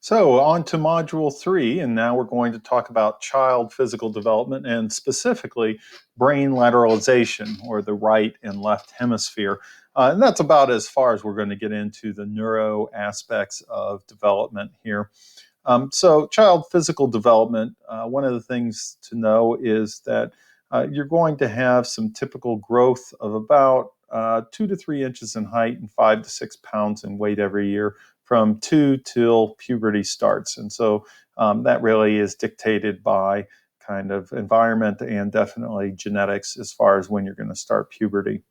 So, on to Module 3, and now we're going to talk about child physical development and specifically brain lateralization, or the right and left hemisphere. And that's about as far as we're going to get into the neuro aspects of development here. So, child physical development, one of the things to know is that you're going to have some typical growth of about 2 to 3 inches in height and 5 to 6 pounds in weight every year from 2 till puberty starts. And so that really is dictated by kind of environment and definitely genetics as far as when you're going to start puberty.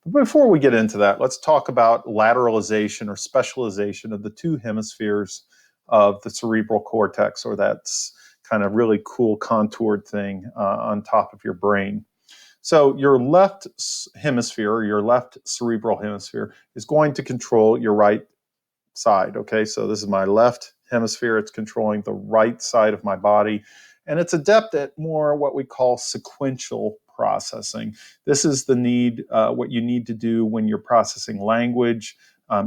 But before we get into that, let's talk about lateralization or specialization of the two hemispheres of the cerebral cortex, or that's kind of really cool contoured thing on top of your brain. So your left hemisphere, or your left cerebral hemisphere, is going to control your right side. Okay, so this is my left hemisphere. It's controlling the right side of my body, and it's adept at more what we call sequential processing. This is the need, what you need to do when you're processing language,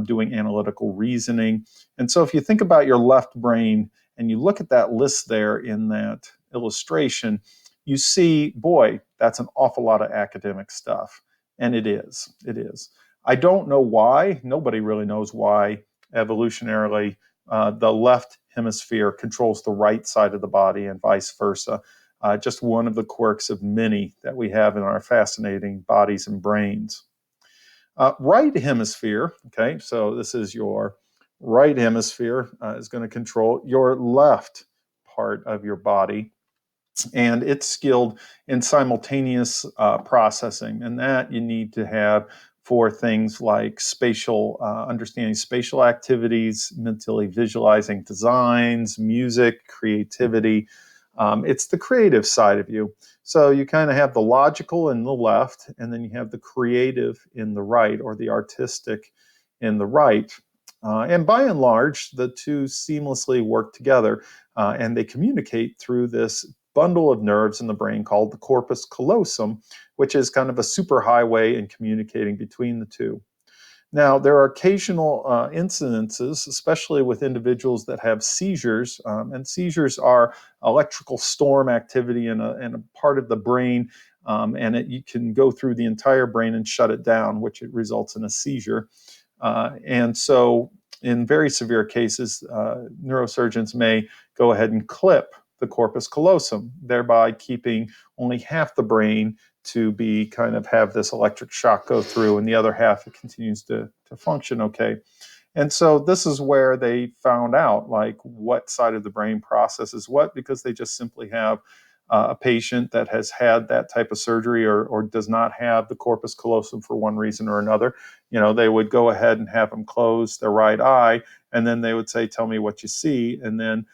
doing analytical reasoning. And so if you think about your left brain and you look at that list there in that illustration, you see, boy, that's an awful lot of academic stuff. And it is. It is. I don't know why. Nobody really knows why evolutionarily the left hemisphere controls the right side of the body and vice versa. Just one of the quirks of many that we have in our fascinating bodies and brains. Right hemisphere, okay, so this is your right hemisphere, is going to control your left part of your body, and it's skilled in simultaneous processing, and that you need to have for things like spatial understanding spatial activities, mentally visualizing designs, music, creativity. It's the creative side of you. So you kind of have the logical in the left, and then you have the creative in the right, or the artistic in the right. And by and large, the two seamlessly work together, and they communicate through this bundle of nerves in the brain called the corpus callosum, which is kind of a superhighway in communicating between the two. Now, there are occasional incidences, especially with individuals that have seizures, and seizures are electrical storm activity in a part of the brain, and you can go through the entire brain and shut it down, which it results in a seizure. And so, in very severe cases, neurosurgeons may go ahead and clip the corpus callosum, thereby keeping only half the brain to be kind of have this electric shock go through, and the other half it continues to function okay. And so this is where they found out like what side of the brain processes what, because they just simply have a patient that has had that type of surgery, or does not have the corpus callosum for one reason or another. They would go ahead and have them close their right eye, and then they would say, tell me what you see. And then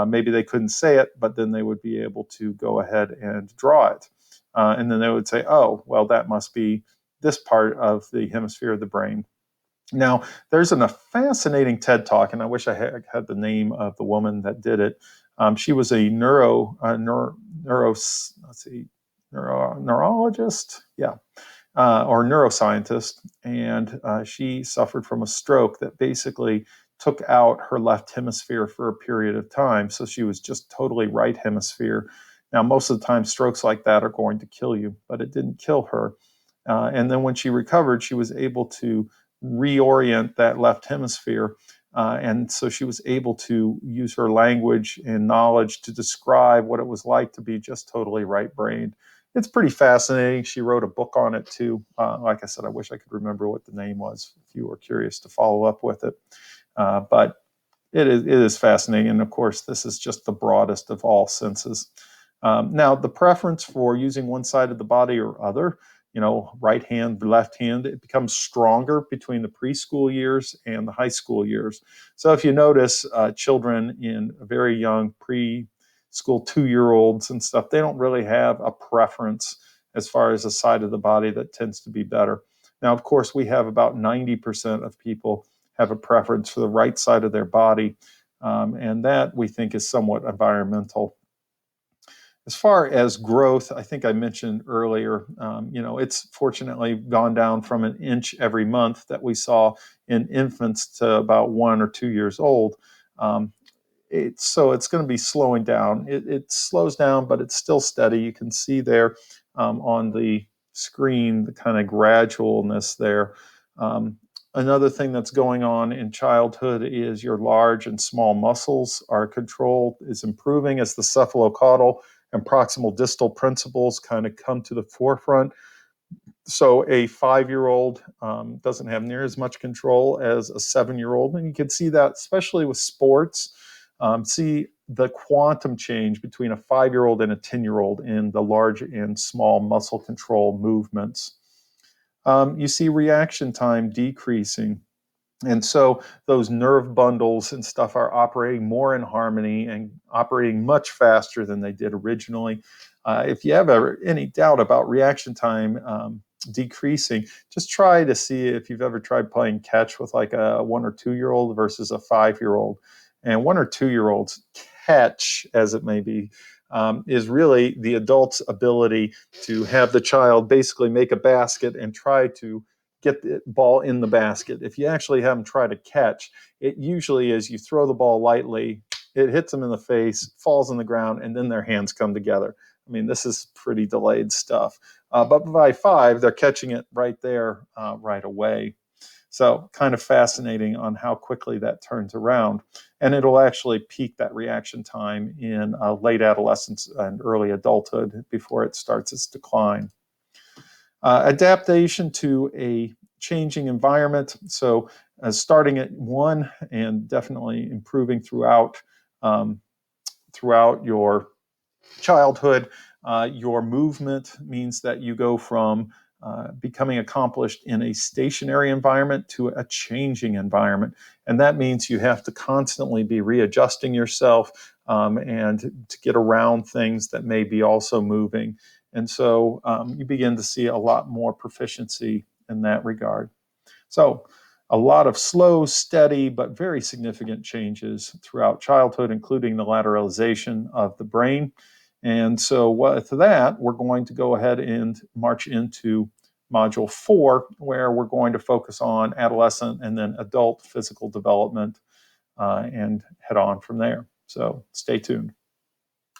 maybe they couldn't say it, but then they would be able to go ahead and draw it. And then they would say, oh, well, that must be this part of the hemisphere of the brain. Now, there's a fascinating TED Talk, and I wish I had the name of the woman that did it. She was a neurologist, yeah, or neuroscientist, and she suffered from a stroke that basically took out her left hemisphere for a period of time. So she was just totally right hemisphere. Now, most of the time, strokes like that are going to kill you, but it didn't kill her. And then when she recovered, she was able to reorient that left hemisphere. And so she was able to use her language and knowledge to describe what it was like to be just totally right-brained. It's pretty fascinating. She wrote a book on it too. Like I said, I wish I could remember what the name was if you were curious to follow up with it. But it is fascinating. And of course, this is just the broadest of all senses. Now, the preference for using one side of the body or other, right hand, left hand, it becomes stronger between the preschool years and the high school years. So if you notice children in very young preschool 2-year-olds and stuff, they don't really have a preference as far as a side of the body that tends to be better. Now, of course, we have about 90% of people have a preference for the right side of their body, and that we think is somewhat environmental. As far as growth, I think I mentioned earlier, it's fortunately gone down from an inch every month that we saw in infants to about 1 or 2 years old. it's going to be slowing down. It slows down, but it's still steady. You can see there on the screen the kind of gradualness there. Another thing that's going on in childhood is your large and small muscles are controlled, is improving as the cephalocaudal and proximal distal principles kind of come to the forefront. So a 5-year-old doesn't have near as much control as a 7-year-old. And you can see that, especially with sports. See the quantum change between a 5-year-old and a 10-year-old in the large and small muscle control movements. You see reaction time decreasing. And so those nerve bundles and stuff are operating more in harmony and operating much faster than they did originally. If you have any doubt about reaction time decreasing, just try to see if you've ever tried playing catch with like a 1 or 2-year-old versus a 5-year-old. And 1 or 2-year-olds catch, as it may be, is really the adult's ability to have the child basically make a basket and try to get the ball in the basket. If you actually have them try to catch, it usually is you throw the ball lightly, it hits them in the face, falls on the ground, and then their hands come together. I mean, this is pretty delayed stuff. But by 5, they're catching it right there right away. So kind of fascinating on how quickly that turns around. And it'll actually peak that reaction time in late adolescence and early adulthood before it starts its decline. Adaptation to a changing environment. So starting at 1 and definitely improving throughout your childhood. Your movement means that you go from becoming accomplished in a stationary environment to a changing environment. And that means you have to constantly be readjusting yourself and to get around things that may be also moving. And so you begin to see a lot more proficiency in that regard. So a lot of slow, steady, but very significant changes throughout childhood, including the lateralization of the brain. And so with that, we're going to go ahead and march into Module 4, where we're going to focus on adolescent and then adult physical development and head on from there. So stay tuned.